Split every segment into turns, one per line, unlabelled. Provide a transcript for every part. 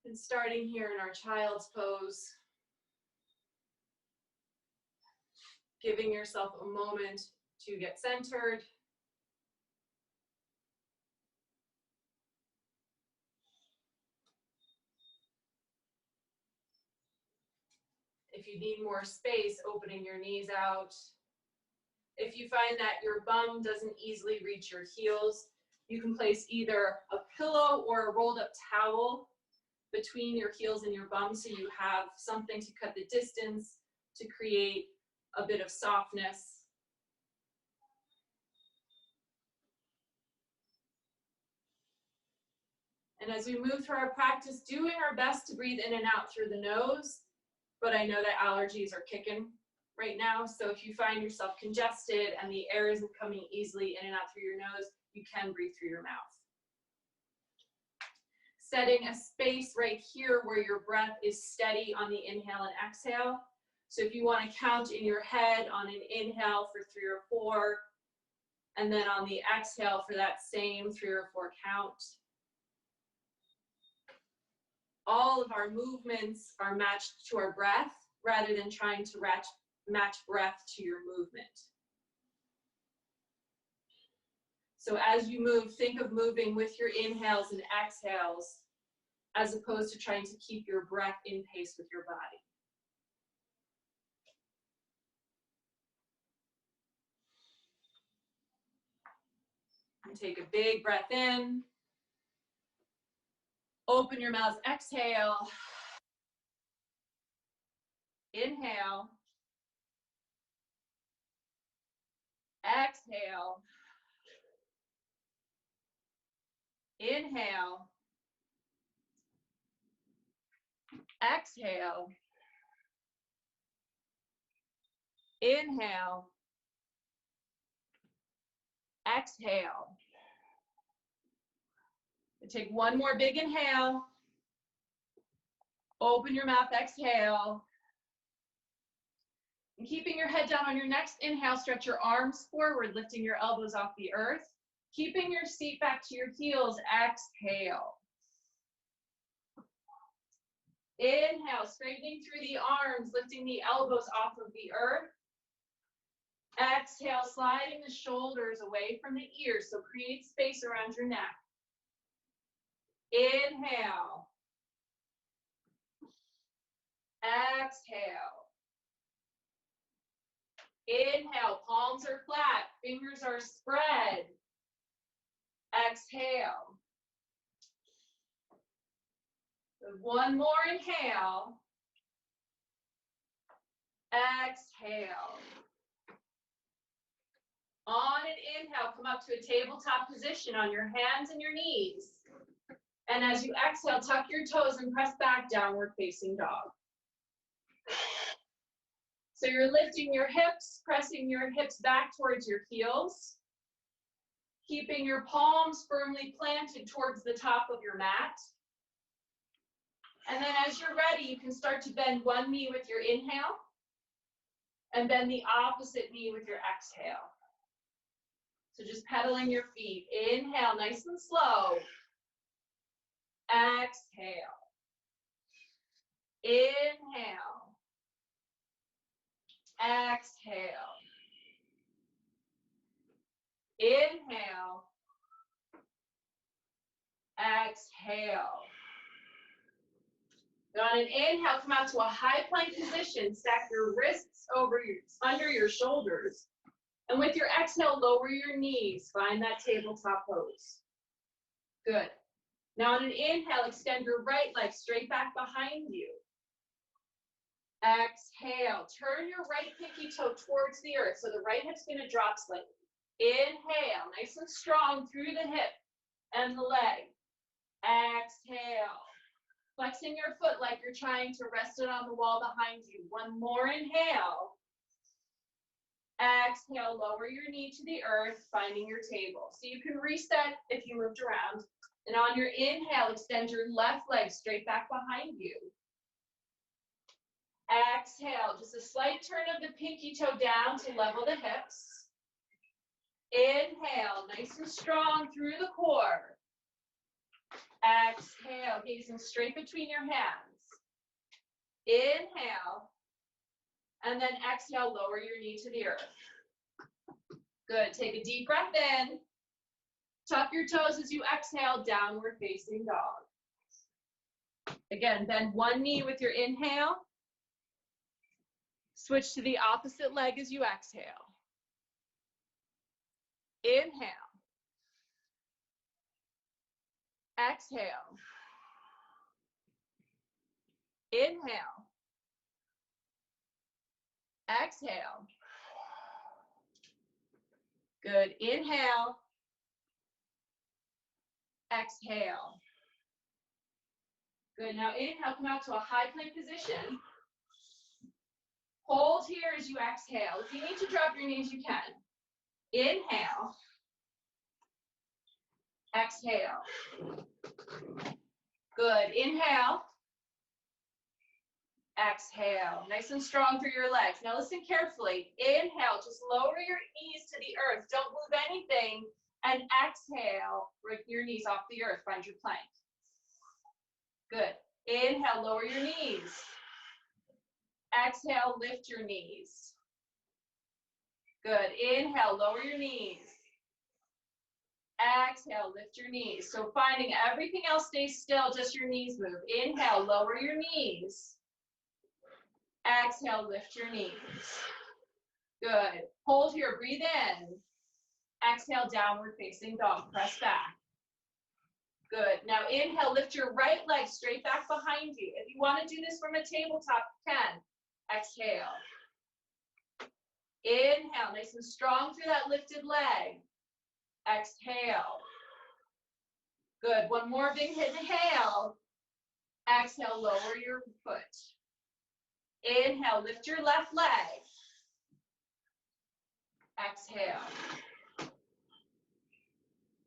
And starting here in our child's pose, giving yourself a moment to get centered. If you need more space, opening your knees out. If you find that your bum doesn't easily reach your heels, you can place either a pillow or a rolled up towel between your heels and your bum so you have something to cut the distance to create a bit of softness. And as we move through our practice, doing our best to breathe in and out through the nose, but I know that allergies are kicking right now, so if you find yourself congested and the air isn't coming easily in and out through your nose, you can breathe through your mouth. Setting a space right here where your breath is steady on the inhale and exhale. So if you want to count in your head on an inhale for 3 or 4, and then on the exhale for that same 3 or 4 count. All of our movements are matched to our breath rather than trying to match breath to your movement. So as you move, think of moving with your inhales and exhales as opposed to trying to keep your breath in pace with your body. And take a big breath in. Open your mouth, exhale. Inhale. Exhale. Inhale. Exhale. Inhale. Exhale. And take one more big inhale. Open your mouth, exhale. And keeping your head down on your next inhale, stretch your arms forward, lifting your elbows off the earth. Keeping your seat back to your heels, exhale. Inhale, straightening through the arms, lifting the elbows off of the earth. Exhale, sliding the shoulders away from the ears, so create space around your neck. Inhale. Exhale. Inhale, palms are flat, fingers are spread. Exhale. One more inhale. Exhale. On an inhale, come up to a tabletop position on your hands and your knees. And as you exhale, tuck your toes and press back, downward facing dog. So you're lifting your hips, pressing your hips back towards your heels, keeping your palms firmly planted towards the top of your mat. And then as you're ready, you can start to bend one knee with your inhale and bend the opposite knee with your exhale. So just pedaling your feet. Inhale, nice and slow. Exhale. Inhale. Exhale. Inhale. Exhale. On an inhale, come out to a high plank position. Stack your wrists under your shoulders. And with your exhale, lower your knees. Find that tabletop pose. Good. Now on an inhale, extend your right leg straight back behind you. Exhale, turn your right pinky toe towards the earth, so the right hip's gonna drop slightly. Inhale, nice and strong through the hip and the leg. Exhale, flexing your foot like you're trying to rest it on the wall behind you. One more inhale. Exhale, lower your knee to the earth, finding your table. So you can reset if you moved around. And on your inhale, extend your left leg straight back behind you. Exhale, just a slight turn of the pinky toe down to level the hips. Inhale, nice and strong through the core. Exhale, gazing straight between your hands. Inhale, and then exhale, lower your knee to the earth. Good, take a deep breath in. Tuck your toes as you exhale, downward facing dog. Again, bend one knee with your inhale. Switch to the opposite leg as you exhale. Inhale. Exhale. Inhale. Exhale. Good. Inhale. Exhale. Good. Now inhale, come out to a high plank position. Hold here as you exhale. If you need to drop your knees, you can. Inhale. Exhale. Good. Inhale. Exhale. Nice and strong through your legs. Now listen carefully. Inhale. Just lower your knees to the earth. Don't move anything. And exhale. Bring your knees off the earth. Find your plank. Good. Inhale. Lower your knees. Exhale. Lift your knees. Good. Inhale. Lower your knees. Exhale. Lift your knees. So finding everything else stays still. Just your knees move. Inhale. Lower your knees. Exhale, lift your knees. Good. Hold here, breathe in. Exhale, downward facing dog. Press back. Good. Now inhale, lift your right leg straight back behind you. If you want to do this from a tabletop, you can. Exhale. Inhale, nice and strong through that lifted leg. Exhale. Good. One more big inhale. Exhale, lower your foot. Inhale, lift your left leg. Exhale.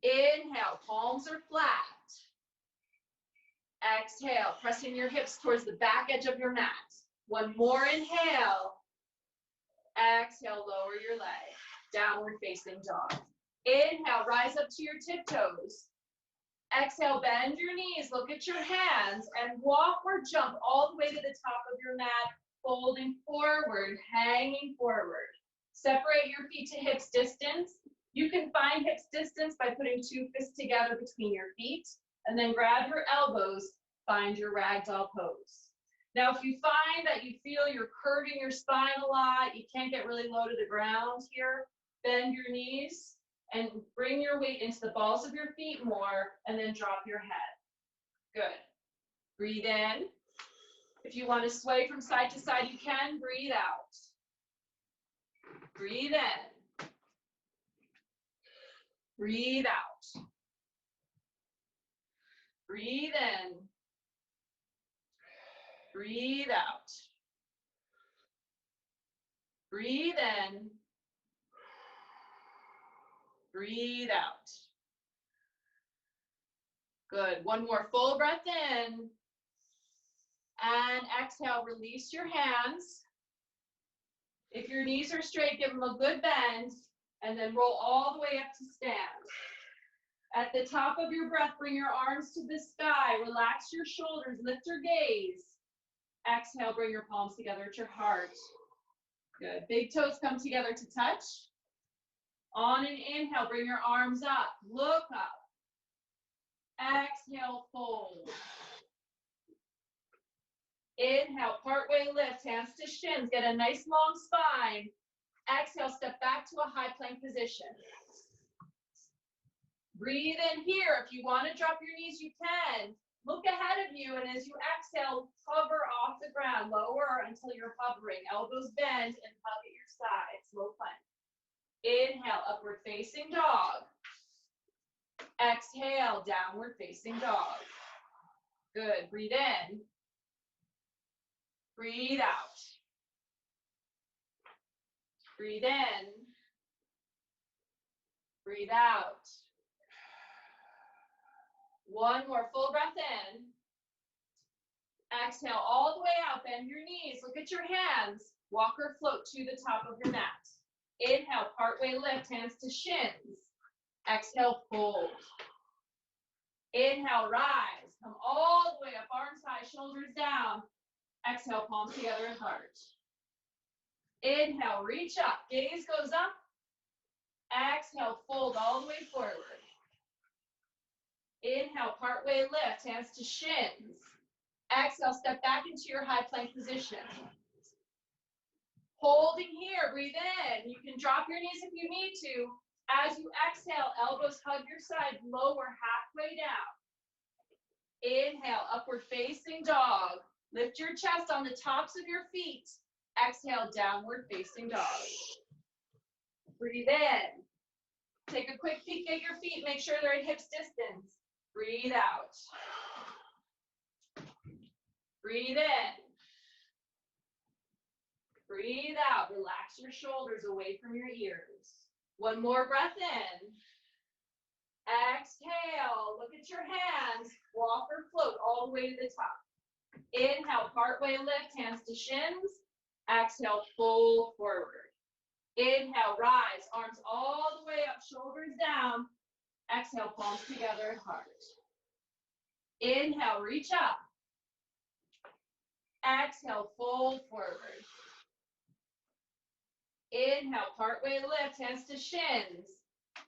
Inhale, palms are flat. Exhale, pressing your hips towards the back edge of your mat. One more inhale. Exhale, lower your leg. Downward facing dog. Inhale, rise up to your tiptoes. Exhale, bend your knees, look at your hands, and walk or jump all the way to the top of your mat, folding forward, hanging forward. Separate your feet to hips distance. You can find hips distance by putting two fists together between your feet, and then grab your elbows, find your ragdoll pose. Now, if you find that you feel you're curving your spine a lot, you can't get really low to the ground here, bend your knees and bring your weight into the balls of your feet more, and then drop your head. Good. Breathe in. If you want to sway from side to side, you can. Breathe out. Breathe in. Breathe out. Breathe in. Breathe out. Breathe in. Breathe out. Good. One more full breath in. And exhale, release your hands. If your knees are straight, give them a good bend, and then roll all the way up to stand. At the top of your breath, bring your arms to the sky. Relax your shoulders, lift your gaze. Exhale, bring your palms together at your heart. Good. Big toes come together to touch. On an inhale, bring your arms up, look up. Exhale, fold. Inhale, partway lift, hands to shins, get a nice long spine. Exhale, step back to a high plank position. Breathe in here. If you want to drop your knees, you can. Look ahead of you, and as you exhale, hover off the ground. Lower until you're hovering. Elbows bend and hug at your side. Slow plank. Inhale, upward facing dog. Exhale, downward facing dog. Good. Breathe in. Breathe out. Breathe in. Breathe out. One more full breath in. Exhale all the way out. Bend your knees. Look at your hands. Walk or float to the top of your mat. Inhale, partway lift, hands to shins. Exhale, fold. Inhale, rise. Come all the way up, arms high, shoulders down. Exhale, palms together and heart. Inhale, reach up, gaze goes up. Exhale, fold all the way forward. Inhale, partway lift, hands to shins. Exhale, step back into your high plank position. Holding here, breathe in. You can drop your knees if you need to. As you exhale, elbows hug your side, lower halfway down. Inhale, upward facing dog. Lift your chest on the tops of your feet. Exhale, downward facing dog. Breathe in. Take a quick peek at your feet. Make sure they're at hips distance. Breathe out. Breathe in. Breathe out. Relax your shoulders away from your ears. One more breath in. Exhale. Look at your hands. Walk or float all the way to the top. Inhale, partway lift, hands to shins. Exhale, fold forward. Inhale, rise, arms all the way up, shoulders down. Exhale, palms together, heart. Inhale, reach up. Exhale, fold forward. Inhale, partway lift, hands to shins.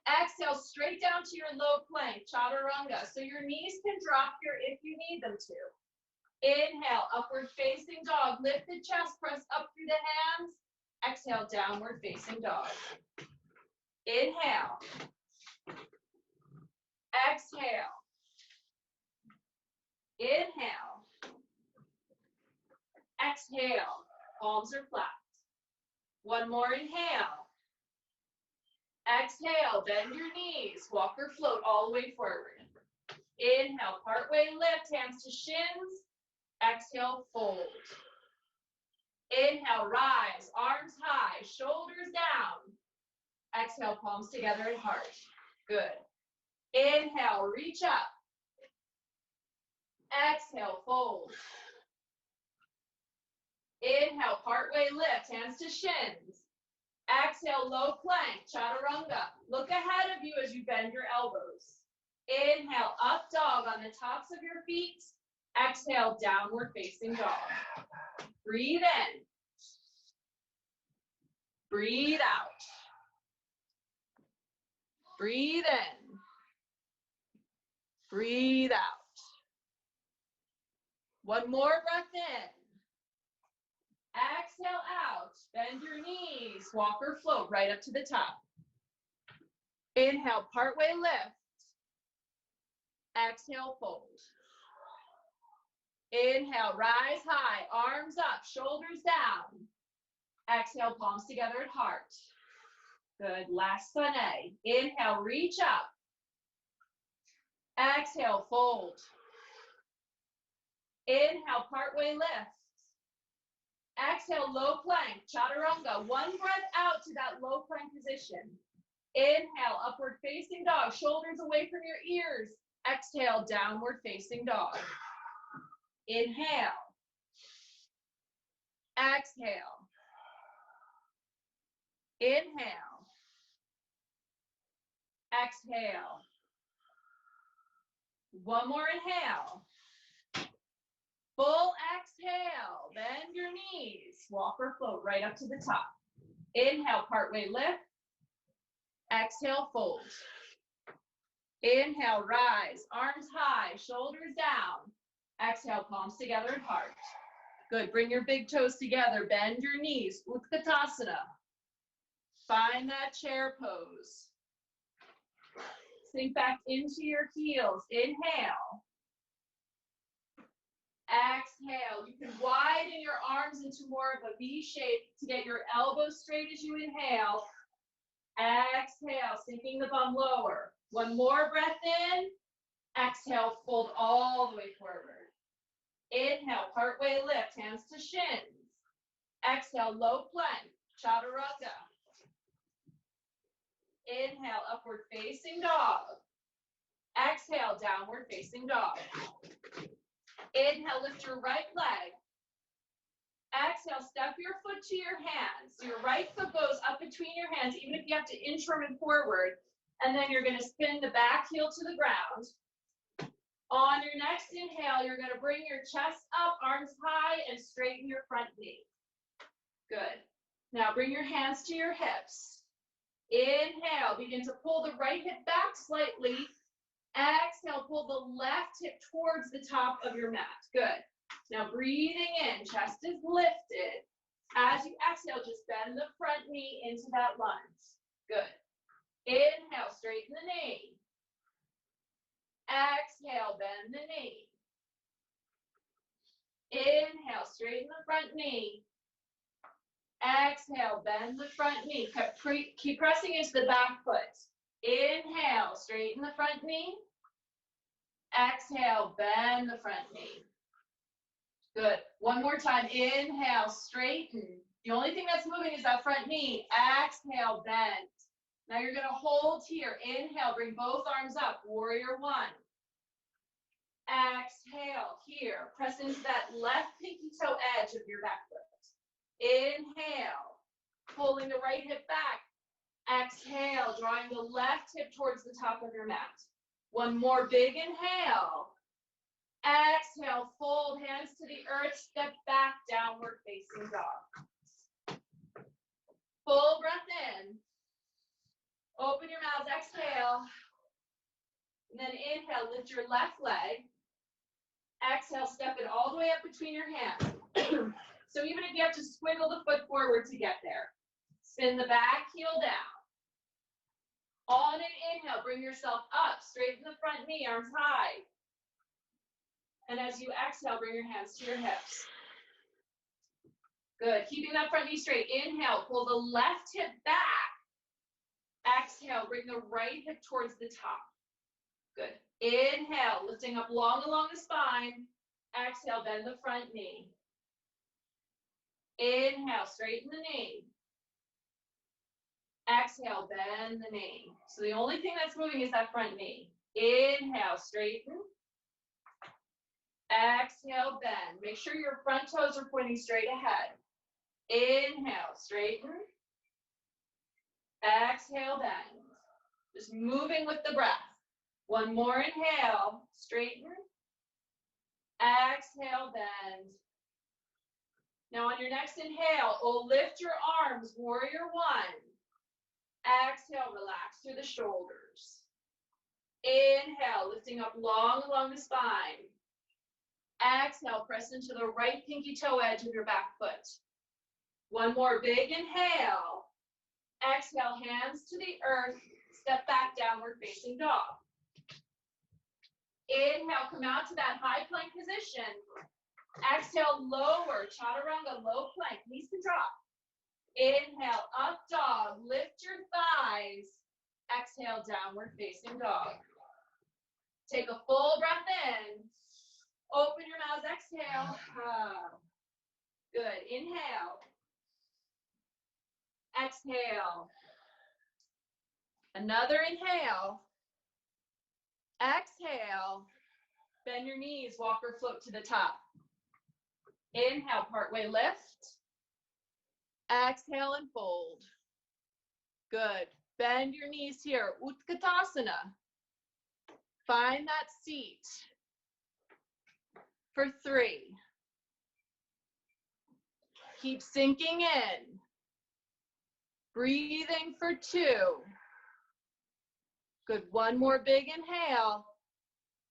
Exhale, straight down to your low plank, chaturanga. So your knees can drop here if you need them to. Inhale, upward facing dog. Lift the chest, press up through the hands. Exhale, downward facing dog. Inhale. Exhale. Inhale. Exhale. Palms are flat. One more inhale. Exhale, bend your knees. Walk or float all the way forward. Inhale, partway lift, hands to shins. Exhale, fold. Inhale, rise, arms high, shoulders down. Exhale, palms together at heart. Good. Inhale, reach up. Exhale, fold. Inhale, partway lift, hands to shins. Exhale, low plank, chaturanga. Look ahead of you as you bend your elbows. Inhale, up dog on the tops of your feet. Exhale, downward facing dog. Breathe in. Breathe out. Breathe in. Breathe out. One more breath in. Exhale out. Bend your knees. Walk or float right up to the top. Inhale, partway lift. Exhale, fold. Inhale, rise high, arms up, shoulders down. Exhale, palms together at heart. Good, last sunny. Inhale, reach up. Exhale, fold. Inhale, partway lift. Exhale, low plank, chaturanga. One breath out to that low plank position. Inhale, upward facing dog, shoulders away from your ears. Exhale, downward facing dog. Inhale. Exhale. Inhale. Exhale. One more inhale. Full exhale. Bend your knees. Walk or float right up to the top. Inhale, partway lift. Exhale, fold. Inhale, rise. Arms high, shoulders down. Exhale, palms together at heart. Good. Bring your big toes together. Bend your knees. Utkatasana. Find that chair pose. Sink back into your heels. Inhale. Exhale. You can widen your arms into more of a V shape to get your elbows straight as you inhale. Exhale, sinking the bum lower. One more breath in. Exhale, fold all the way forward. Inhale, partway lift, hands to shins. Exhale, low plank, chaturanga. Inhale, upward facing dog. Exhale, downward facing dog. Inhale, lift your right leg. Exhale, step your foot to your hands. So your right foot goes up between your hands, even if you have to inchworm it forward. And then you're going to spin the back heel to the ground. On your next inhale, you're going to bring your chest up, arms high, and straighten your front knee. Good. Now bring your hands to your hips. Inhale, begin to pull the right hip back slightly. Exhale, pull the left hip towards the top of your mat. Good. Now breathing in, chest is lifted. As you exhale, just bend the front knee into that lunge. Good. Inhale, straighten the knee. Exhale, bend the knee. Inhale, straighten the front knee. Exhale, bend the front knee. Keep pressing into the back foot. Inhale, straighten the front knee. Exhale, bend the front knee. Good. One more time. Inhale, straighten. The only thing that's moving is that front knee. Exhale, bend. Now you're going to hold here. Inhale, bring both arms up. Warrior one. Exhale, here. Press into that left pinky toe edge of your back foot. Inhale, pulling the right hip back. Exhale, drawing the left hip towards the top of your mat. One more big inhale. Exhale, fold hands to the earth, step back, downward facing dog. Full breath in. Open your mouth, exhale. And then inhale, lift your left leg. Exhale, step it all the way up between your hands. So even if you have to squiggle the foot forward to get there, spin the back heel down. On an inhale, bring yourself up, straighten the front knee, arms high. And as you exhale, bring your hands to your hips. Good, keeping that front knee straight. Inhale, pull the left hip back. Exhale, bring the right hip towards the top. Good. Inhale, lifting up long along the spine. Exhale, bend the front knee. Inhale, straighten the knee. Exhale, bend the knee. So the only thing that's moving is that front knee. Inhale, straighten. Exhale, bend. Make sure your front toes are pointing straight ahead. Inhale, straighten. Exhale, bend. Just moving with the breath. One more inhale, straighten. Exhale, bend. Now on your next inhale, lift your arms, warrior one. Exhale, relax through the shoulders. Inhale, lifting up long along the spine. Exhale, press into the right pinky toe edge of your back foot. One more big inhale. Exhale, hands to the earth. Step back, downward facing dog. Inhale, come out to that high plank position. Exhale, lower, chaturanga, low plank, knees can drop. Inhale, up dog, lift your thighs. Exhale, downward facing dog. Take a full breath in. Open your mouth, exhale. Good, inhale. Exhale. Another inhale. Exhale. Bend your knees, walk or float to the top. Inhale, partway lift. Exhale and fold. Good. Bend your knees here. Utkatasana. Find that seat. For 3. Keep sinking in. Breathing for 2. Good. One more big inhale.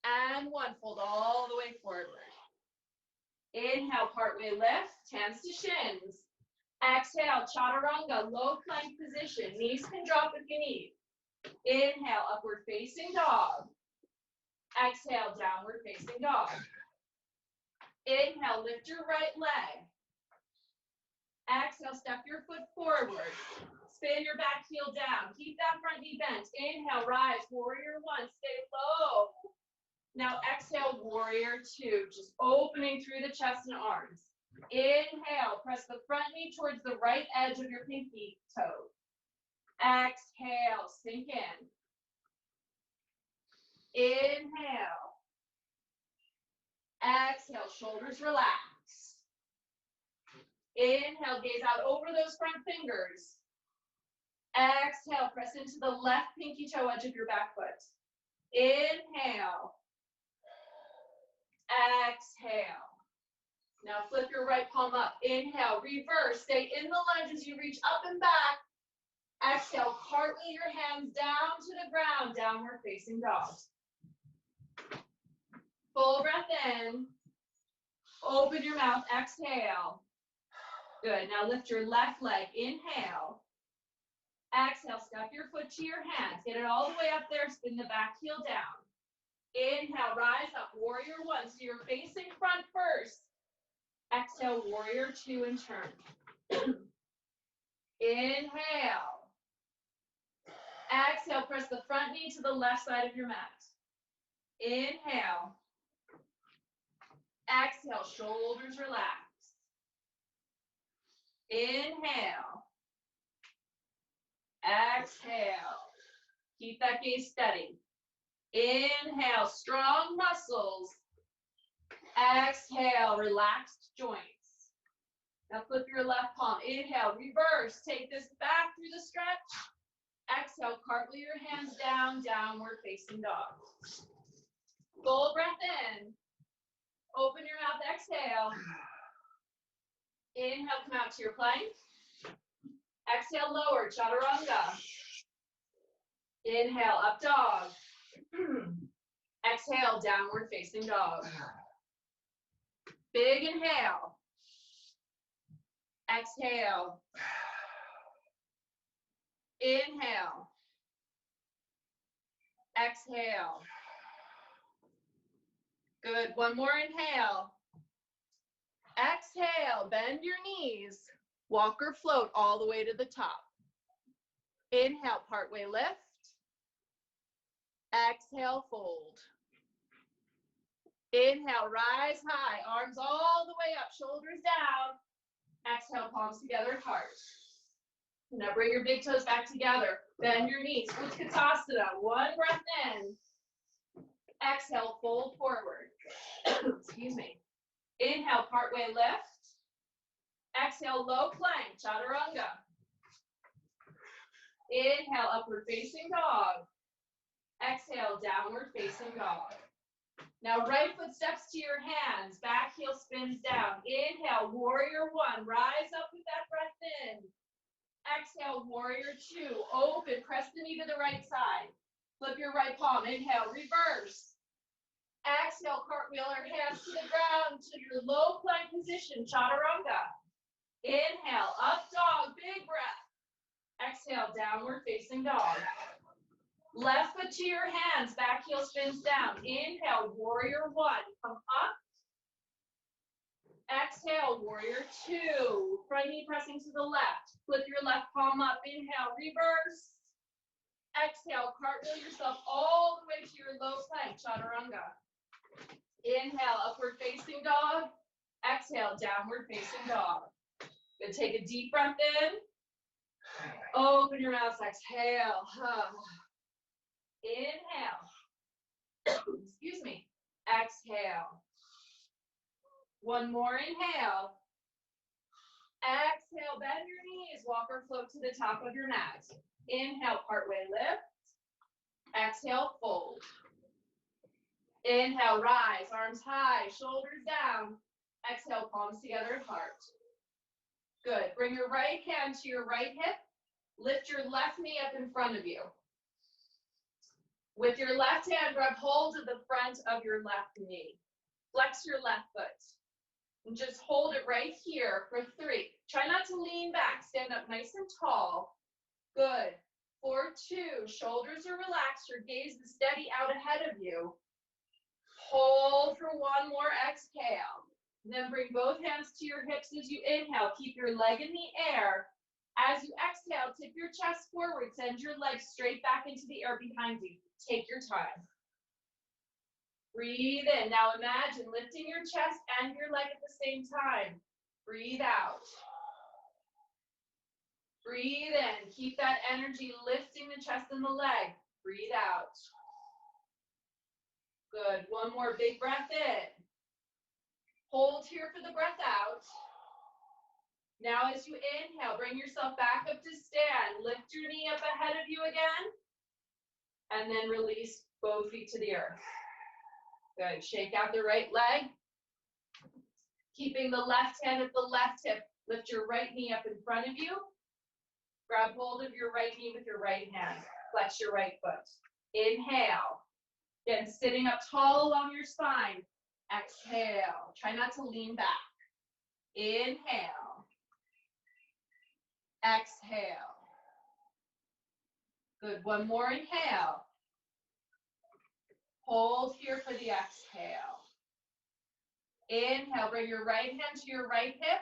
And 1. Fold all the way forward. Inhale, partway lift, hands to shins. Exhale, chaturanga, low plank position. Knees can drop if you need. Inhale, upward facing dog. Exhale, downward facing dog. Inhale, lift your right leg. Exhale, step your foot forward. Spin your back heel down. Keep that front knee bent. Inhale, rise, warrior one, stay low. Now exhale, warrior two, just opening through the chest and arms. Inhale, press the front knee towards the right edge of your pinky toe. Exhale, sink in. Inhale. Exhale, shoulders relax. Inhale, gaze out over those front fingers. Exhale, press into the left pinky toe edge of your back foot. Inhale. Exhale. Now flip your right palm up. Inhale, reverse. Stay in the lunge as you reach up and back. Exhale, cartwheel your hands down to the ground, downward facing dog. Full breath in. Open your mouth, exhale. Good, now lift your left leg, inhale. Exhale, step your foot to your hands. Get it all the way up there, spin the back heel down. Inhale, rise up, warrior one. So you're facing front first. Exhale, warrior two, and turn. Inhale. Exhale, press the front knee to the left side of your mat. Inhale. Exhale, shoulders relax. Inhale. Exhale. Keep that gaze steady. Inhale, strong muscles. Exhale, relaxed joints. Now flip your left palm. Inhale, reverse. Take this back through the stretch. Exhale, cartwheel your hands down, downward facing dog. Full breath in. Open your mouth, exhale. Inhale, come out to your plank. Exhale, lower, chaturanga. Inhale, up dog. Exhale, downward facing dog. Big inhale. Exhale. Inhale. Exhale. Good. One more inhale. Exhale. Bend your knees. Walk or float all the way to the top. Inhale, partway lift. Exhale, fold. Inhale, rise high. Arms all the way up, shoulders down. Exhale, palms together, heart. Now bring your big toes back together. Bend your knees. Utkatasana. One breath in. Exhale, fold forward. Excuse me. Inhale, partway lift. Exhale, low plank, chaturanga. Inhale, upward facing dog. Exhale, downward facing dog. Now right foot steps to your hands. Back heel spins down. Inhale, warrior one. Rise up with that breath in. Exhale, warrior two. Open, press the knee to the right side. Flip your right palm. Inhale, reverse. Exhale, cartwheel your hands to the ground to your low plank position, chaturanga. Inhale, up dog, big breath. Exhale, downward facing dog. Left foot to your hands, back heel spins down. Inhale, warrior one. Come up. Exhale, warrior two. Front knee pressing to the left. Flip your left palm up. Inhale, reverse. Exhale, cartwheel yourself all the way to your low plank, chaturanga. Inhale, upward facing dog. Exhale, downward facing dog. Good. Take a deep breath in. Open your mouth, exhale. Inhale. Excuse me. Exhale. One more inhale. Exhale, bend your knees. Walk or float to the top of your mat. Inhale, partway lift. Exhale, fold. Inhale, rise, arms high, shoulders down. Exhale, palms together, heart. Good. Bring your right hand to your right hip. Lift your left knee up in front of you. With your left hand, grab hold of the front of your left knee. Flex your left foot. And just hold it right here for 3. Try not to lean back. Stand up nice and tall. Good. For 2, shoulders are relaxed. Your gaze is steady out ahead of you. Hold for 1 more exhale. Then bring both hands to your hips as you inhale. Keep your leg in the air. As you exhale, tip your chest forward. Send your legs straight back into the air behind you. Take your time. Breathe in. Now imagine lifting your chest and your leg at the same time. Breathe out. Breathe in. Keep that energy lifting the chest and the leg. Breathe out. Good. One more big breath in. Hold here for the breath out. Now as you inhale, bring yourself back up to stand. Lift your knee up ahead of you again. And then release both feet to the earth. Good. Shake out the right leg. Keeping the left hand at the left hip. Lift your right knee up in front of you. Grab hold of your right knee with your right hand. Flex your right foot. Inhale. Again, sitting up tall along your spine. Exhale. Try not to lean back. Inhale. Exhale. Good. One more inhale. Hold here for the exhale. Inhale. Bring your right hand to your right hip.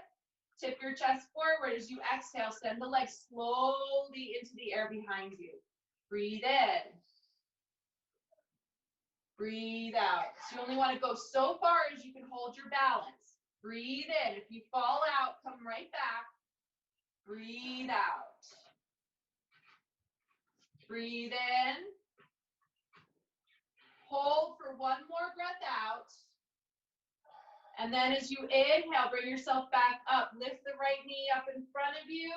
Tip your chest forward as you exhale. Send the legs slowly into the air behind you. Breathe in. Breathe out. So you only want to go so far as you can hold your balance. Breathe in. If you fall out, come right back. Breathe out. Breathe in. Hold for one more breath out. And then as you inhale, bring yourself back up. Lift the right knee up in front of you.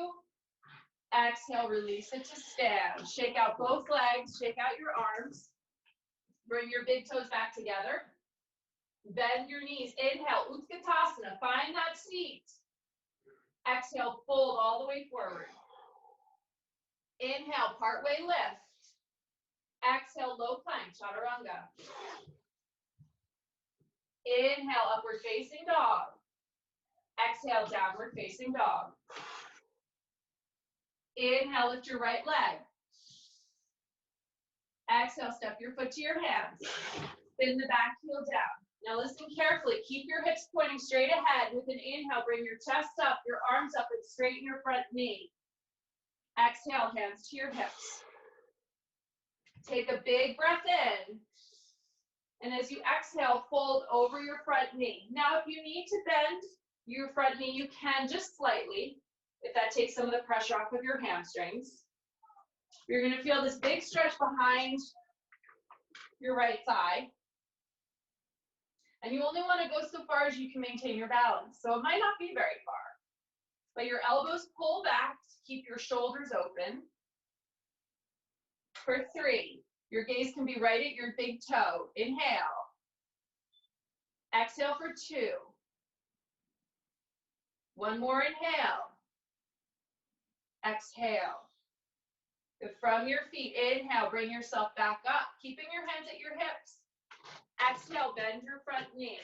Exhale, release it to stand. Shake out both legs. Shake out your arms. Bring your big toes back together. Bend your knees. Inhale, Utkatasana. Find that seat. Exhale, fold all the way forward. Inhale, partway lift. Exhale, low plank, chaturanga. Inhale, upward facing dog. Exhale, downward facing dog. Inhale, lift your right leg. Exhale, step your foot to your hands. Spin the back heel down. Now listen carefully. Keep your hips pointing straight ahead. With an inhale, bring your chest up, your arms up, and straighten your front knee. Exhale, hands to your hips. Take a big breath in. And as you exhale, fold over your front knee. Now, if you need to bend your front knee, you can just slightly, if that takes some of the pressure off of your hamstrings. You're going to feel this big stretch behind your right thigh. And you only want to go so far as you can maintain your balance. So it might not be very far. But your elbows pull back to keep your shoulders open. For 3, your gaze can be right at your big toe. Inhale. Exhale for 2. One more inhale. Exhale. From your feet, inhale, bring yourself back up, keeping your hands at your hips. Exhale, bend your front knee.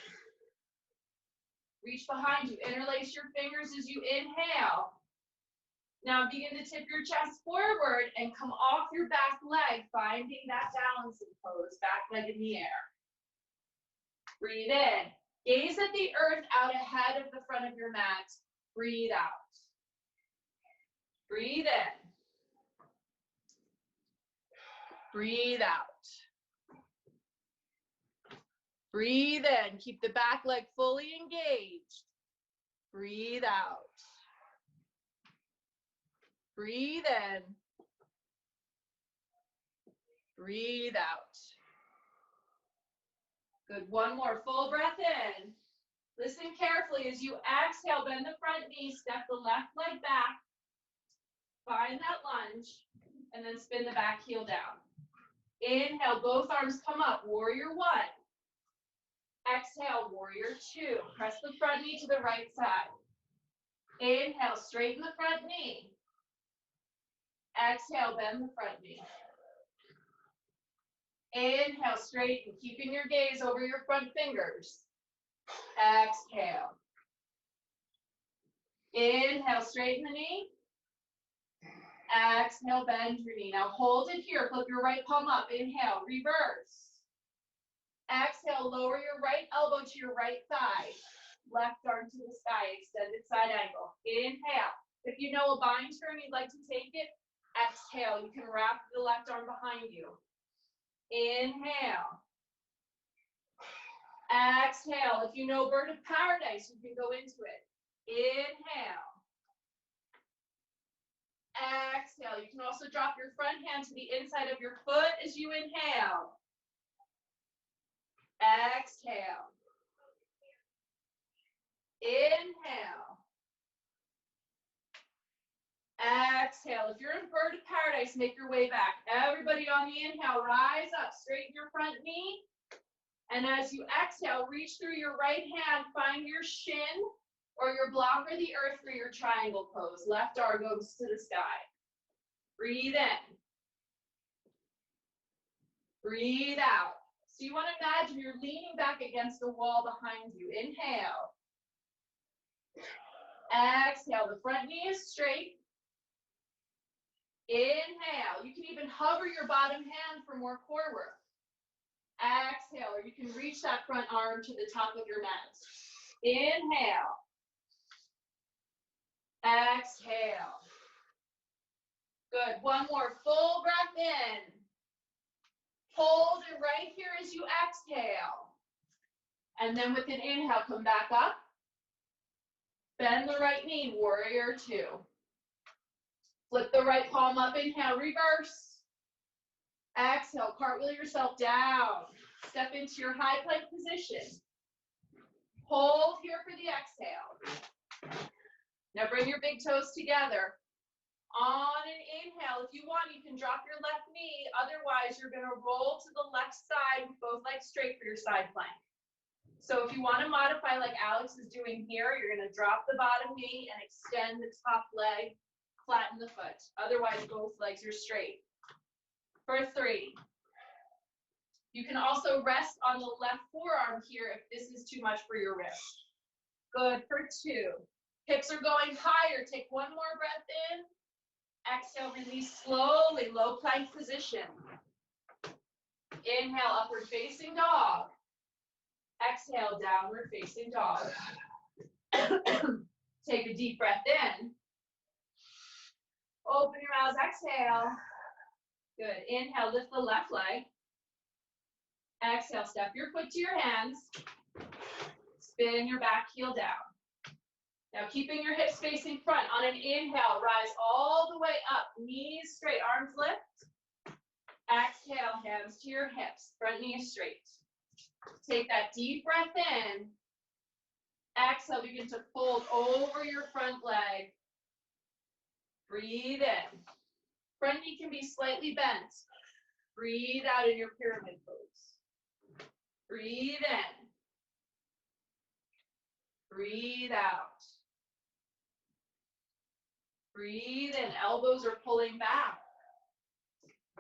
Reach behind you, interlace your fingers as you inhale. Now begin to tip your chest forward and come off your back leg, finding that balancing pose, back leg in the air. Breathe in. Gaze at the earth out ahead of the front of your mat. Breathe out. Breathe in. Breathe out. Breathe in. Keep the back leg fully engaged. Breathe out. Breathe in. Breathe out. Good. One more full breath in. Listen carefully as you exhale, bend the front knee, step the left leg back. Find that lunge, and then spin the back heel down. Inhale, both arms come up, warrior 1. Exhale, warrior 2. Press the front knee to the right side. Inhale, straighten the front knee. Exhale, bend the front knee. Inhale, straighten, keeping your gaze over your front fingers. Exhale. Inhale, straighten the knee. Exhale, bend your knee. Now hold it here. Flip your right palm up. Inhale, reverse. Exhale, lower your right elbow to your right thigh. Left arm to the sky, extended side angle. Inhale. If you know a bind turn, you'd like to take it, exhale. You can wrap the left arm behind you. Inhale. Exhale. If you know bird of paradise, you can go into it. Inhale. Exhale. You can also drop your front hand to the inside of your foot as you inhale. Exhale. Inhale. Exhale. If you're in bird of paradise, make your way back. Everybody on the inhale, rise up. Straighten your front knee. And as you exhale, reach through your right hand, find your shin or your block or the earth for your triangle pose. Left arm goes to the sky. Breathe in. Breathe out. So you want to imagine you're leaning back against the wall behind you. Inhale. Exhale. The front knee is straight. Inhale. You can even hover your bottom hand for more core work. Exhale, or you can reach that front arm to the top of your mat. Inhale. Exhale. Good. One more full breath in. Hold it right here as you exhale. And then with an inhale, come back up. Bend the right knee, warrior two. Flip the right palm up, inhale, reverse. Exhale, cartwheel yourself down. Step into your high plank position. Hold here for the exhale. Now bring your big toes together. On an inhale, if you want, you can drop your left knee. Otherwise, you're going to roll to the left side with both legs straight for your side plank. So if you want to modify like Alex is doing here, you're going to drop the bottom knee and extend the top leg, flatten the foot. Otherwise, both legs are straight. For 3. You can also rest on the left forearm here if this is too much for your wrist. Good. For 2. Hips are going higher. Take one more breath in. Exhale, release slowly, low plank position. Inhale, upward facing dog. Exhale, downward facing dog. Take a deep breath in. Open your mouths, exhale. Good. Inhale, lift the left leg. Exhale, step your foot to your hands. Spin your back heel down. Now keeping your hips facing front. On an inhale, rise all the way up. Knees straight, arms lift. Exhale, hands to your hips. Front knee is straight. Take that deep breath in. Exhale, begin to fold over your front leg. Breathe in. Front knee can be slightly bent. Breathe out in your pyramid pose. Breathe in. Breathe out. Breathe in. Elbows are pulling back.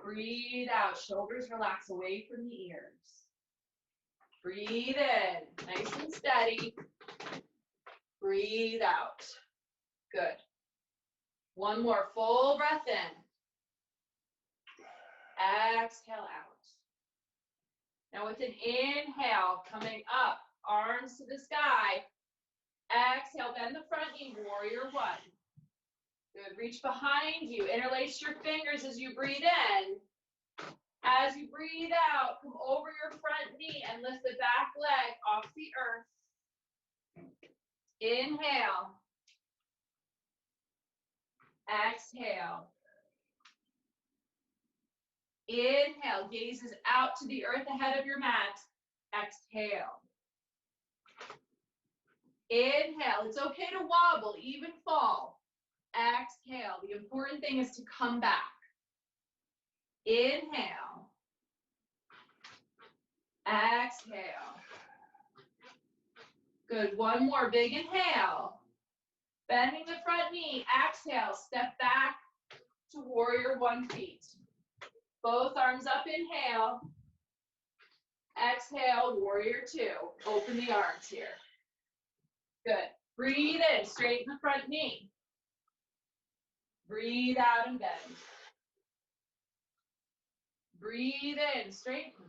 Breathe out. Shoulders relax away from the ears. Breathe in. Nice and steady. Breathe out. Good. One more full breath in. Exhale out. Now with an inhale, coming up, arms to the sky. Exhale, bend the front knee, warrior one. Good, reach behind you, interlace your fingers as you breathe in. As you breathe out, come over your front knee and lift the back leg off the earth. Inhale. Exhale. Inhale, gazes out to the earth ahead of your mat. Exhale. Inhale, it's okay to wobble, even fall. Exhale, the important thing is to come back. Inhale. Exhale. Good, one more big inhale. Bending the front knee, exhale, step back to warrior one feet. Both arms up, inhale. Exhale, warrior two. Open the arms here. Good. Breathe in, straighten the front knee. Breathe out and bend. Breathe in, straighten.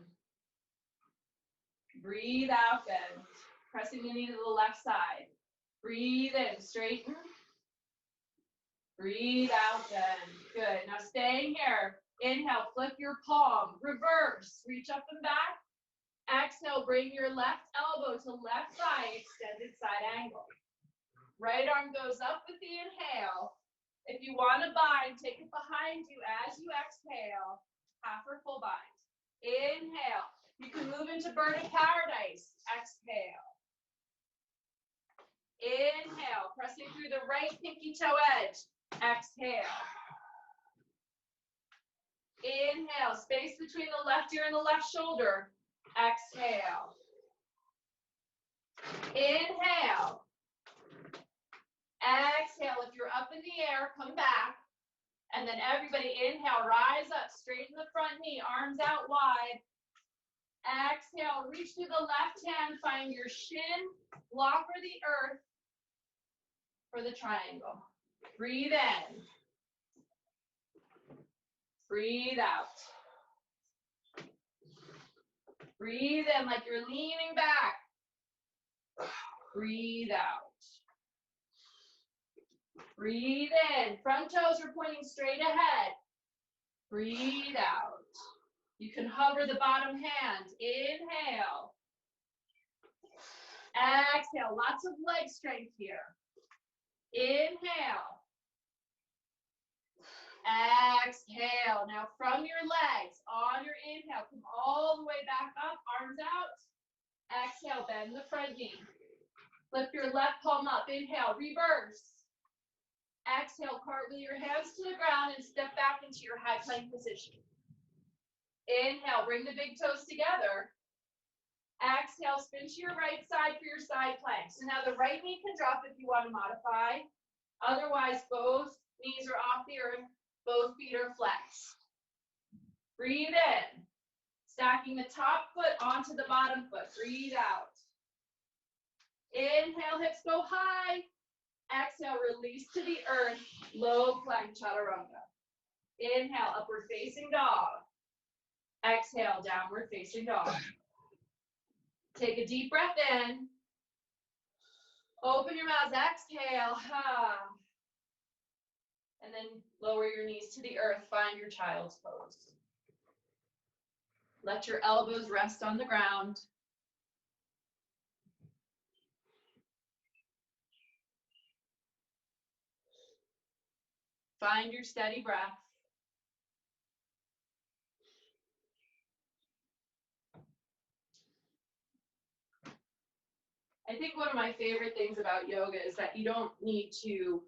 Breathe out, bend. Pressing the knee to the left side. Breathe in, straighten. Breathe out, bend. Good. Now staying here. Inhale, flip your palm. Reverse. Reach up and back. Exhale, bring your left elbow to left thigh, extended side angle. Right arm goes up with the inhale. If you want to bind, take it behind you as you exhale. Half or full bind. Inhale. You can move into bird of paradise. Exhale. Inhale, pressing through the right pinky toe edge. Exhale. Inhale, space between the left ear and the left shoulder. Exhale. Inhale. Exhale. If you're up in the air, come back. And then everybody inhale, rise up, straighten the front knee, arms out wide. Exhale, reach through the left hand, find your shin, block for the earth for the triangle. Breathe in. Breathe out. Breathe in like you're leaning back. Breathe out. Breathe in. Front toes are pointing straight ahead. Breathe out. You can hover the bottom hand. Inhale. Exhale. Lots of leg strength here. Inhale. Exhale. Now from your legs, on your inhale, come all the way back up, arms out. Exhale, bend the front knee. Lift your left palm up. Inhale, reverse. Exhale, cartwheel your hands to the ground and step back into your high plank position. Inhale, bring the big toes together. Exhale, spin to your right side for your side plank. So now the right knee can drop if you want to modify. Otherwise, both knees are off the earth, both feet are flexed. Breathe in. Stacking the top foot onto the bottom foot. Breathe out. Inhale, hips go high. Exhale, release to the earth, low plank chaturanga. Inhale, upward facing dog. Exhale, downward facing dog. Take a deep breath in. Open your mouth, exhale. And then lower your knees to the earth, find your child's pose. Let your elbows rest on the ground. Find your steady breath. I think one of my favorite things about yoga is that you don't need to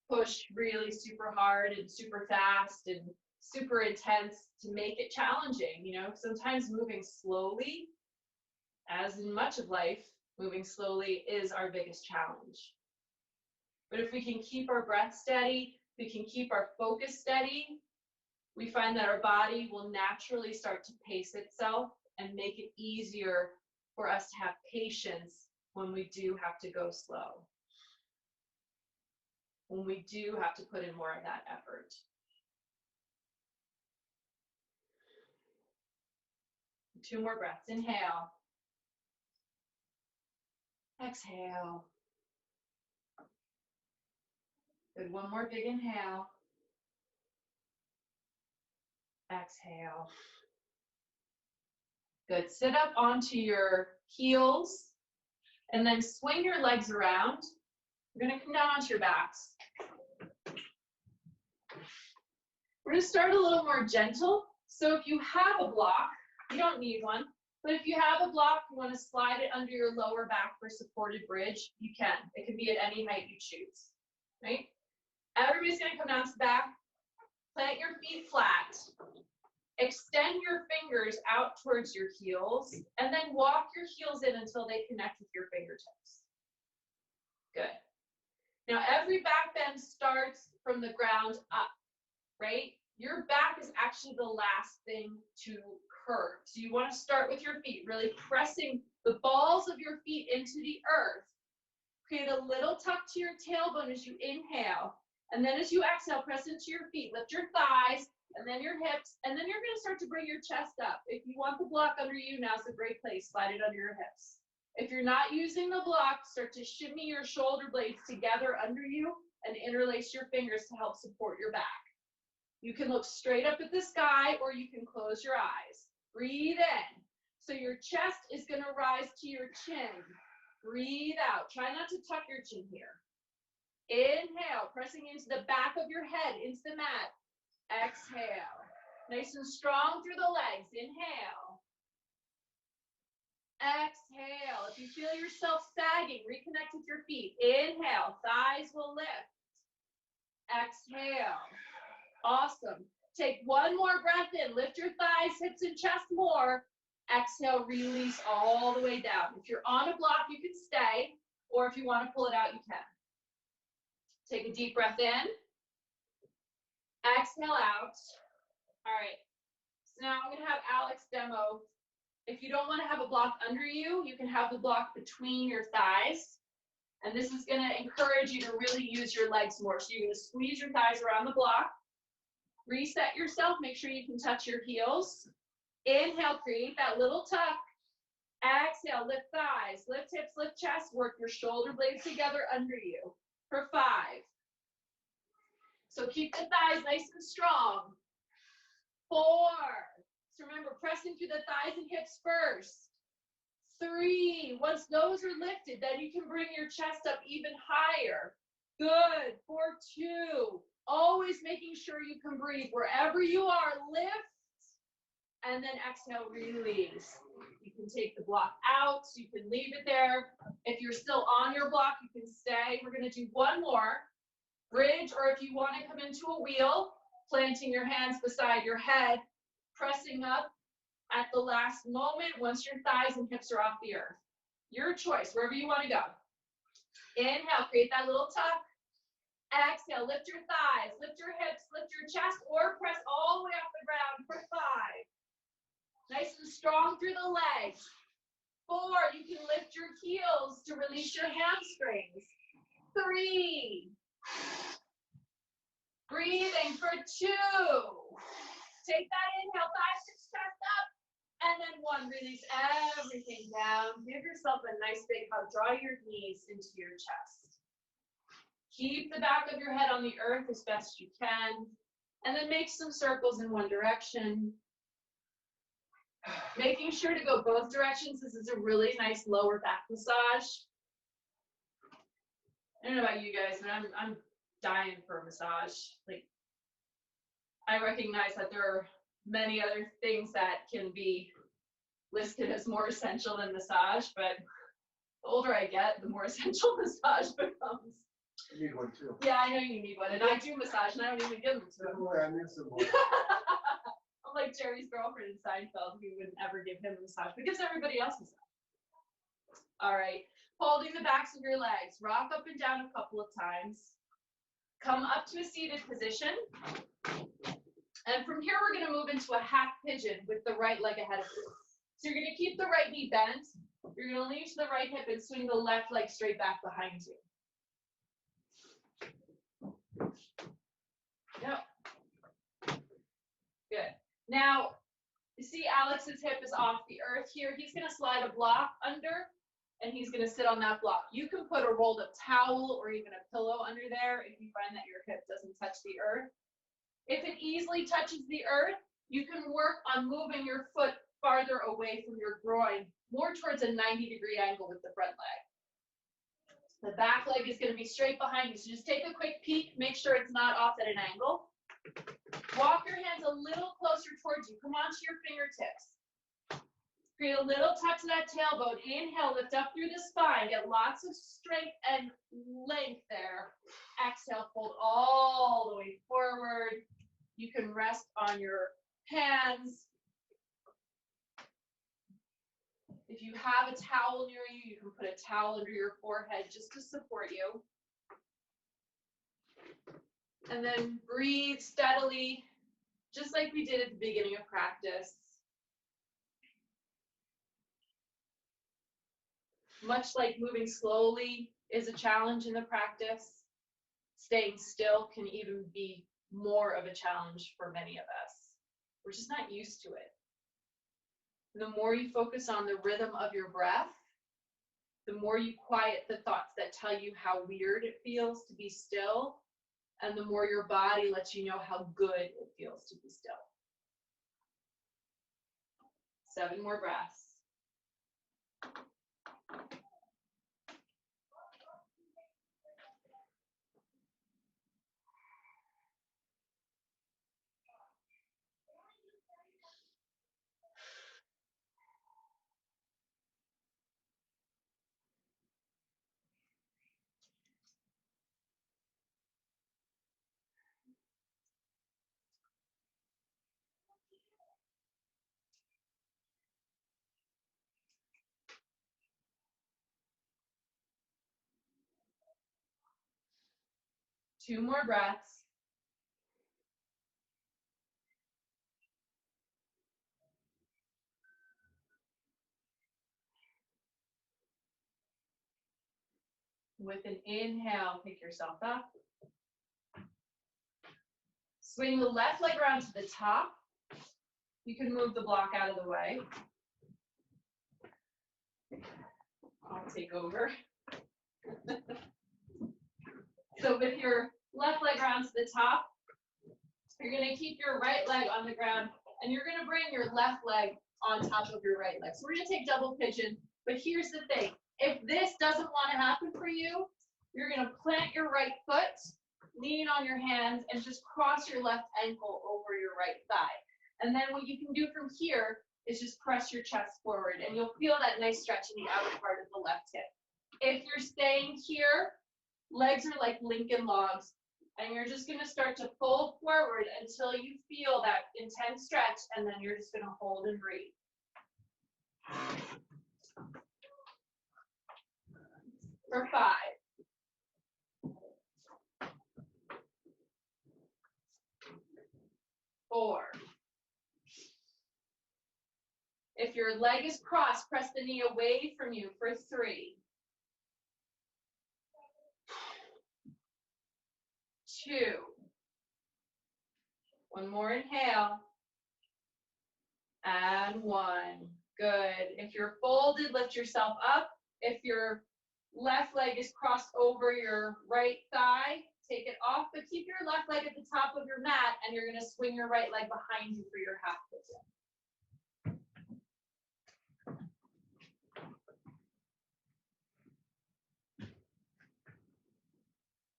push really super hard and super fast and super intense to make it challenging. You know, sometimes moving slowly, as in much of life, moving slowly is our biggest challenge. But if we can keep our breath steady, we can keep our focus steady, we find that our body will naturally start to pace itself and make it easier for us to have patience when we do have to go slow, when we do have to put in more of that effort. Two more breaths. Inhale. Exhale. Good. One more big inhale. Exhale. Good. Sit up onto your heels and then swing your legs around. You're going to come down onto your backs. We're going to start a little more gentle. So if you have a block, you don't need one, but if you have a block, you want to slide it under your lower back for supported bridge, you can. It can be at any height you choose, right? Everybody's going to come down to the back. Plant your feet flat. Extend your fingers out towards your heels, and then walk your heels in until they connect with your fingertips. Good. Now, every back bend starts from the ground up, right? Your back is actually the last thing to curve. So you want to start with your feet, really pressing the balls of your feet into the earth. Create a little tuck to your tailbone as you inhale. And then as you exhale, press into your feet. Lift your thighs and then your hips. And then you're going to start to bring your chest up. If you want the block under you, now's a great place. Slide it under your hips. If you're not using the block, start to shimmy your shoulder blades together under you and interlace your fingers to help support your back. You can look straight up at the sky or you can close your eyes. Breathe in. So your chest is going to rise to your chin. Breathe out. Try not to tuck your chin here. Inhale, pressing into the back of your head, into the mat. Exhale. Nice and strong through the legs. Inhale. Exhale. If you feel yourself sagging, reconnect with your feet. Inhale. Thighs will lift. Exhale. Awesome. Take one more breath in. Lift your thighs, hips, and chest more. Exhale, release all the way down. If you're on a block, you can stay, or if you want to pull it out, you can. Take a deep breath in. Exhale out. All right. So now I'm going to have Alex demo. If you don't want to have a block under you, you can have the block between your thighs. And this is going to encourage you to really use your legs more. So you're going to squeeze your thighs around the block. Reset yourself. Make sure you can touch your heels. Inhale, create that little tuck. Exhale, lift thighs, lift hips, lift chest. Work your shoulder blades together under you for 5. So keep the thighs nice and strong. 4. So remember, pressing through the thighs and hips first. 3. Once those are lifted, then you can bring your chest up even higher. Good. For 2. Always making sure you can breathe. Wherever you are, lift. And then exhale, release. You can take the block out. You can leave it there. If you're still on your block, you can stay. We're going to do one more. Bridge, or if you want to come into a wheel, planting your hands beside your head, pressing up at the last moment once your thighs and hips are off the earth. Your choice, wherever you want to go. Inhale, create that little tuck. Exhale, lift your thighs, lift your hips, lift your chest, or press all the way off the ground for 5. Nice and strong through the legs. 4, you can lift your heels to release your hamstrings. 3. Breathing for 2. Take that inhale, thighs to chest up. And then 1, release everything down. Give yourself a nice big hug. Draw your knees into your chest. Keep the back of your head on the earth as best you can. And then make some circles in one direction. Making sure to go both directions. This is a really nice lower back massage. I don't know about you guys, but I'm dying for a massage. Like, I recognize that there are many other things that can be listed as more essential than massage, but the older I get, the more essential massage becomes.
You need one too.
Yeah, I know you need one, and I do massage, and I don't even give them to him.
I need some more.
I'm like Jerry's girlfriend in Seinfeld, who wouldn't ever give him a massage, but gives everybody else a massage. All right, holding the backs of your legs, rock up and down a couple of times. Come up to a seated position. And from here, we're going to move into a half pigeon with the right leg ahead of you. So you're going to keep the right knee bent. You're going to lean to the right hip and swing the left leg straight back behind you. Yep. Good. Now, you see Alex's hip is off the earth here. He's going to slide a block under, and he's going to sit on that block. You can put a rolled up towel or even a pillow under there if you find that your hip doesn't touch the earth. If it easily touches the earth, you can work on moving your foot farther away from your groin, more towards a 90-degree angle with the front leg. The back leg is going to be straight behind you, so just take a quick peek, make sure it's not off at an angle. Walk your hands a little closer towards you. Come onto your fingertips. Create a little touch of that tailbone. Inhale, lift up through the spine. Get lots of strength and length there. Exhale, fold all the way forward. You can rest on your hands. If you have a towel near you, you can put a towel under your forehead just to support you. And then breathe steadily, just like we did at the beginning of practice. Much like moving slowly is a challenge in the practice, staying still can even be more of a challenge for many of us. We're just not used to it. The more you focus on the rhythm of your breath, the more you quiet the thoughts that tell you how weird it feels to be still, and the more your body lets you know how good it feels to be still. 7 more breaths. 2 more breaths. With an inhale, pick yourself up. Swing the left leg around to the top. You can move the block out of the way. I'll take over. So with your left leg around to the top, you're going to keep your right leg on the ground, and you're going to bring your left leg on top of your right leg. So we're going to take double pigeon, but here's the thing. If this doesn't want to happen for you, you're going to plant your right foot, lean on your hands, and just cross your left ankle over your right thigh. And then what you can do from here is just press your chest forward, and you'll feel that nice stretch in the outer part of the left hip. If you're staying here, legs are like Lincoln logs, and you're just going to start to fold forward until you feel that intense stretch, and then you're just going to hold and breathe. For 5. 4. If your leg is crossed, press the knee away from you for 3. 2. One more inhale. And 1. Good. If you're folded, lift yourself up. If your left leg is crossed over your right thigh, take it off, but keep your left leg at the top of your mat, and you're going to swing your right leg behind you for your half pigeon.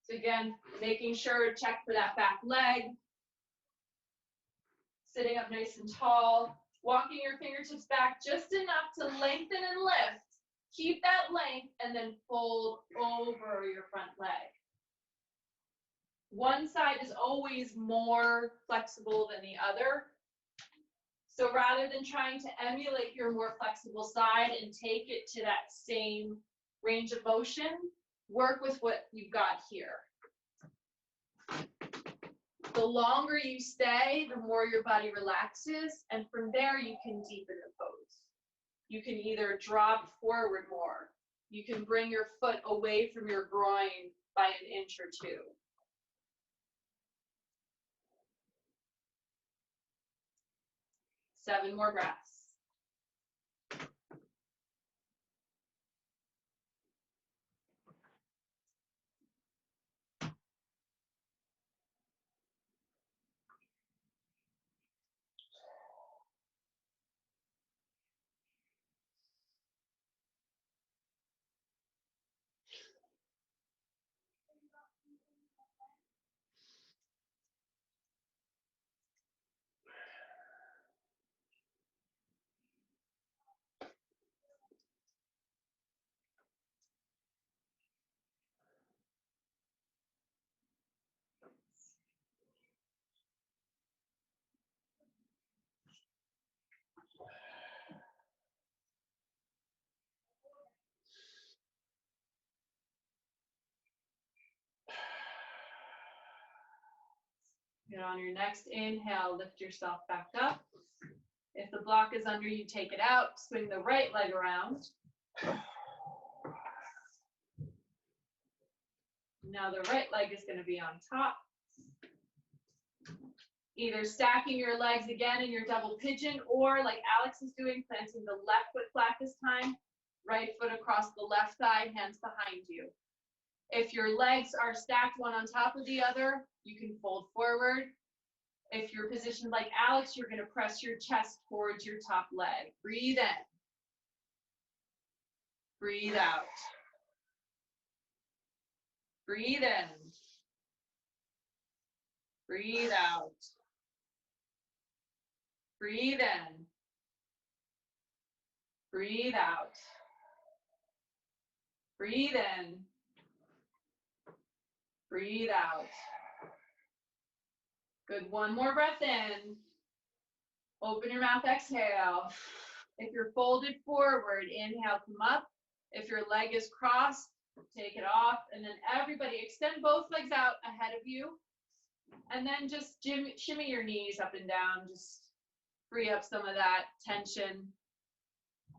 So again, making sure to check for that back leg. Sitting up nice and tall. Walking your fingertips back just enough to lengthen and lift. Keep that length and then fold over your front leg. One side is always more flexible than the other. So rather than trying to emulate your more flexible side and take it to that same range of motion, work with what you've got here. The longer you stay, the more your body relaxes, and from there you can deepen the pose. You can either drop forward more. You can bring your foot away from your groin by an inch or 2. Seven more breaths. And on your next inhale, lift yourself back up. If the block is under you, take it out. Swing the right leg around. Now the right leg is going to be on top. Either stacking your legs again in your double pigeon, or like Alex is doing, planting the left foot flat this time, right foot across the left thigh, hands behind you. If your legs are stacked one on top of the other, you can fold forward. If you're positioned like Alex, you're going to press your chest towards your top leg. Breathe in. Breathe out. Breathe in. Breathe out. Breathe in. Breathe out. Breathe in. Breathe out. Good. One more breath in. Open your mouth, exhale. If you're folded forward, inhale, come up. If your leg is crossed, Take it off, and then everybody extend both legs out ahead of you. And then just shimmy your knees up and down. Just free up some of that tension.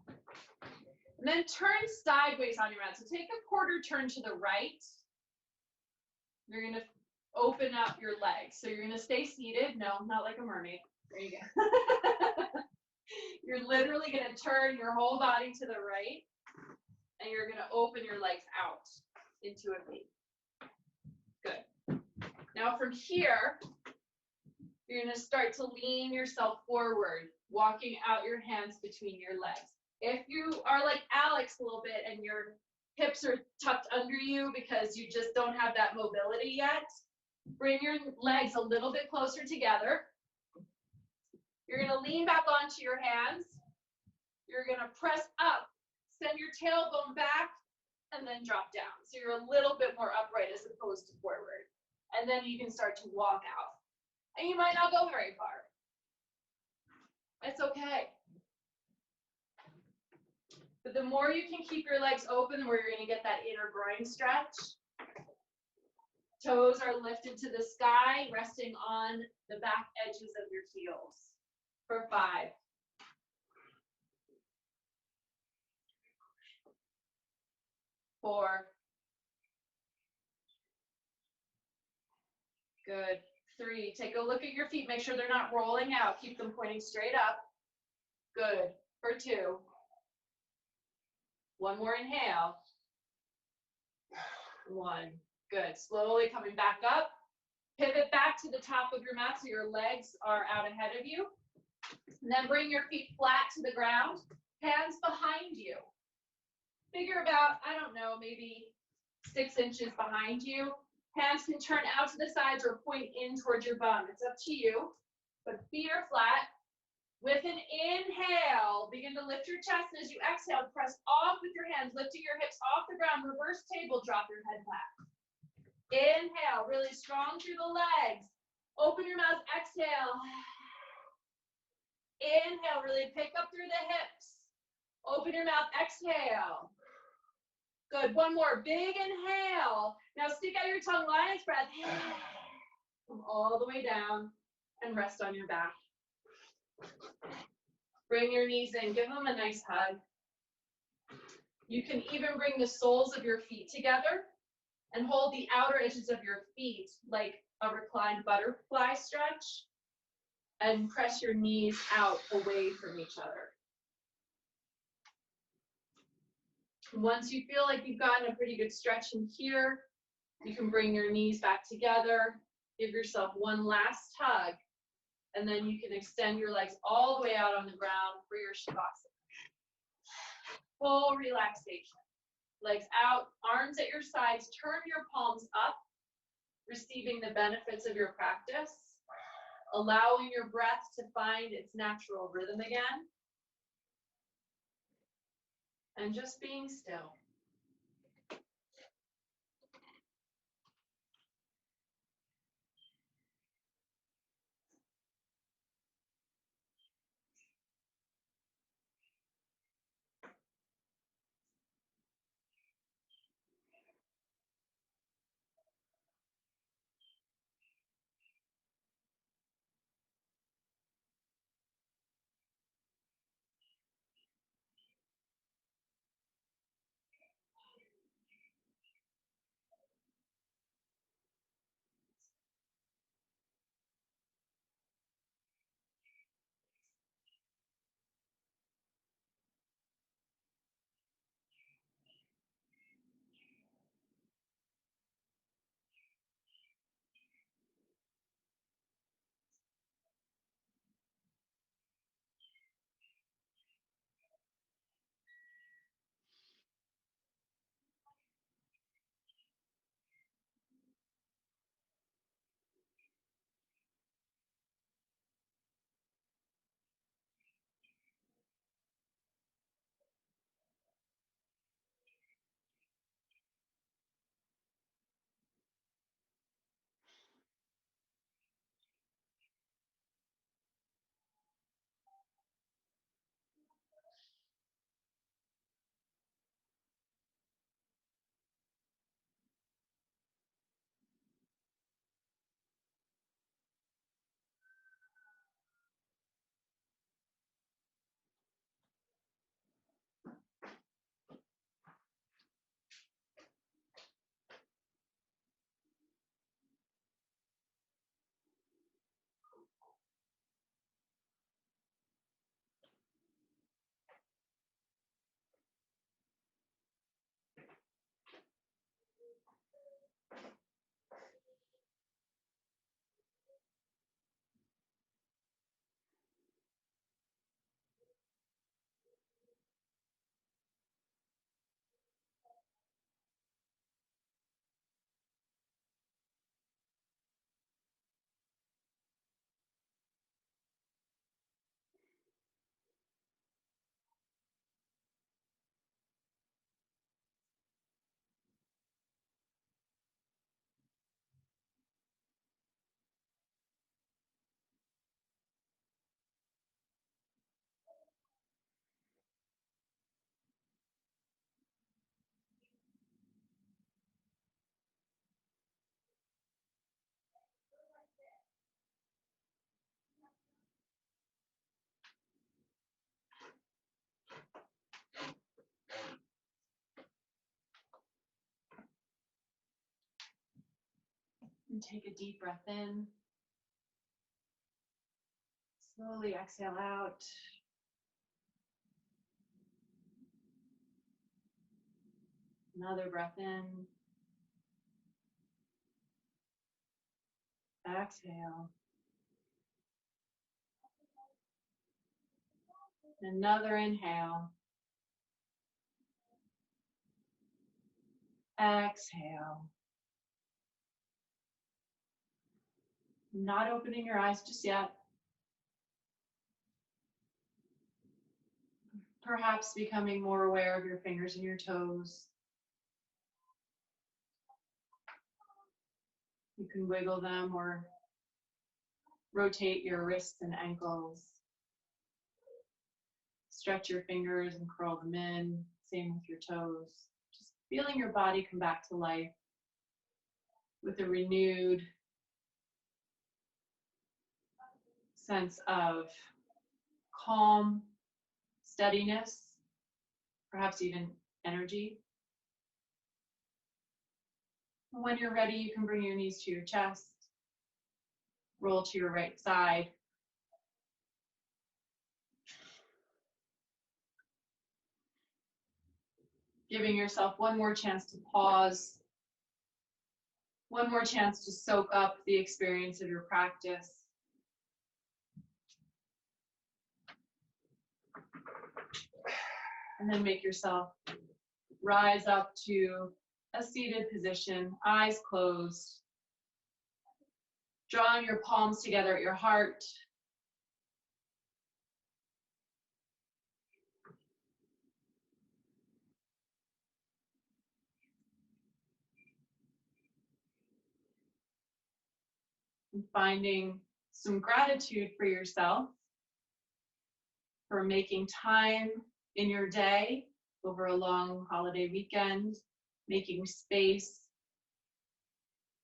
And then turn sideways on your mat. So take a quarter turn to the right. You're going to open up your legs. So you're going to stay seated. No, not like a mermaid. There you go. You're literally going to turn your whole body to the right. And you're going to open your legs out into a V. Good. Now from here, you're going to start to lean yourself forward, walking out your hands between your legs. If you are like Alex a little bit and your hips are tucked under you because you just don't have that mobility yet, bring your legs a little bit closer together. You're going to lean back onto your hands. You're going to press up, send your tailbone back, and then drop down. So you're a little bit more upright as opposed to forward. And then you can start to walk out. And you might not go very far. It's okay. But the more you can keep your legs open, the more you're going to get that inner groin stretch. Toes are lifted to the sky, resting on the back edges of your heels. For 5. 4. Good. 3. Take a look at your feet. Make sure they're not rolling out. Keep them pointing straight up. Good. For 2. One more inhale. 1. Good. Slowly coming back up. Pivot back to the top of your mat so your legs are out ahead of you. And then bring your feet flat to the ground. Hands behind you. Figure about, I don't know, maybe 6 inches behind you. Hands can turn out to the sides or point in towards your bum. It's up to you. But feet are flat. With an inhale, begin to lift your chest. And as you exhale, press off with your hands, lifting your hips off the ground. Reverse table, drop your head back. Inhale, really strong through the legs. Open your mouth, exhale. Inhale, really pick up through the hips. Open your mouth, exhale. Good, one more, big inhale. Now stick out your tongue, lion's breath. Come all the way down and rest on your back. Bring your knees in, give them a nice hug. You can even bring the soles of your feet together and hold the outer edges of your feet like a reclined butterfly stretch and press your knees out away from each other. Once you feel like you've gotten a pretty good stretch in here, you can bring your knees back together, give yourself one last hug, and then you can extend your legs all the way out on the ground for your shavasana. Full relaxation. Legs out, arms at your sides, turn your palms up, receiving the benefits of your practice, allowing your breath to find its natural rhythm again, and just being still. And take a deep breath in. Slowly exhale out. Another breath in. Exhale. Another inhale. Exhale. Not opening your eyes just yet. Perhaps becoming more aware of your fingers and your toes. You can wiggle them or rotate your wrists and ankles. Stretch your fingers and curl them in. Same with your toes. Just feeling your body come back to life with a renewed sense of calm, steadiness, perhaps even energy. When you're ready, you can bring your knees to your chest, roll to your right side. Giving yourself one more chance to pause, one more chance to soak up the experience of your practice. And then make yourself rise up to a seated position, eyes closed. Drawing your palms together at your heart. And finding some gratitude for yourself for making time in your day over a long holiday weekend, making space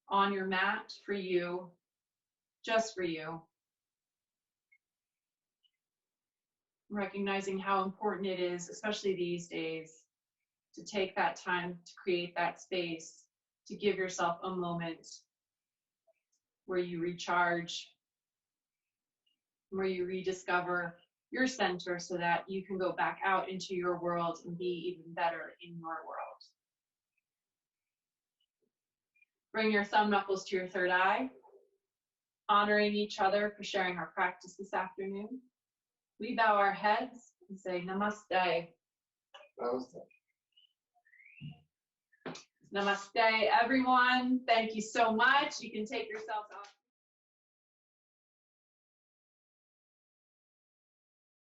on your mat for you, just for you. Recognizing how important it is, especially these days, to take that time to create that space, to give yourself a moment where you recharge, where you rediscover your center so that you can go back out into your world and be even better in your world. Bring your thumb knuckles to your third eye, honoring each other for sharing our practice this afternoon. We bow our heads and say namaste. Namaste, everyone. Thank you so much. You can take yourselves off.